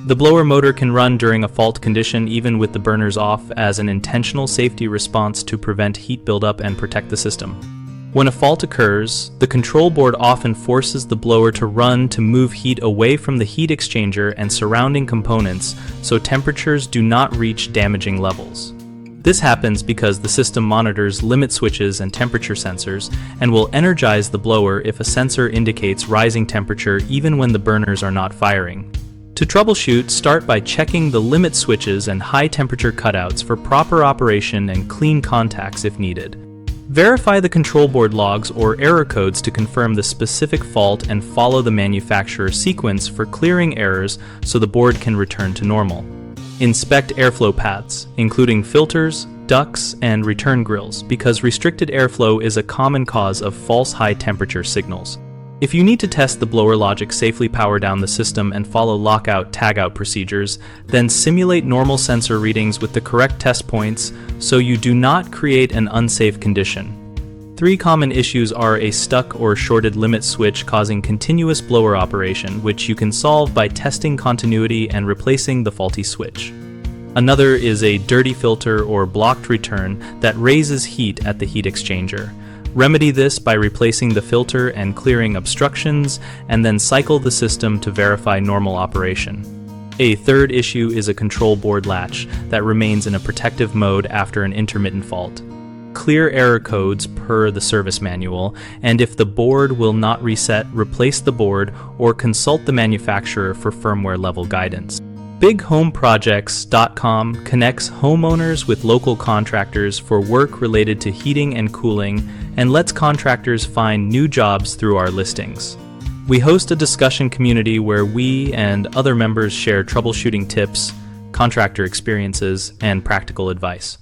The blower motor can run during a fault condition even with the burners off as an intentional safety response to prevent heat buildup and protect the system. When a fault occurs, the control board often forces the blower to run to move heat away from the heat exchanger and surrounding components so temperatures do not reach damaging levels. This happens because the system monitors limit switches and temperature sensors and will energize the blower if a sensor indicates rising temperature even when the burners are not firing. To troubleshoot, start by checking the limit switches and high temperature cutouts for proper operation and clean contacts if needed. Verify the control board logs or error codes to confirm the specific fault and follow the manufacturer's sequence for clearing errors so the board can return to normal. Inspect airflow paths, including filters, ducts, and return grills, because restricted airflow is a common cause of false high temperature signals. If you need to test the blower logic, safely power down the system and follow lockout/tagout procedures, then simulate normal sensor readings with the correct test points so you do not create an unsafe condition. 3 common issues are a stuck or shorted limit switch causing continuous blower operation, which you can solve by testing continuity and replacing the faulty switch. Another is a dirty filter or blocked return that raises heat at the heat exchanger. Remedy this by replacing the filter and clearing obstructions, and then cycle the system to verify normal operation. A third issue is a control board latch that remains in a protective mode after an intermittent fault. Clear error codes per the service manual, and if the board will not reset, replace the board or consult the manufacturer for firmware level guidance. BigHomeProjects.com connects homeowners with local contractors for work related to heating and cooling and lets contractors find new jobs through our listings. We host a discussion community where we and other members share troubleshooting tips, contractor experiences, and practical advice.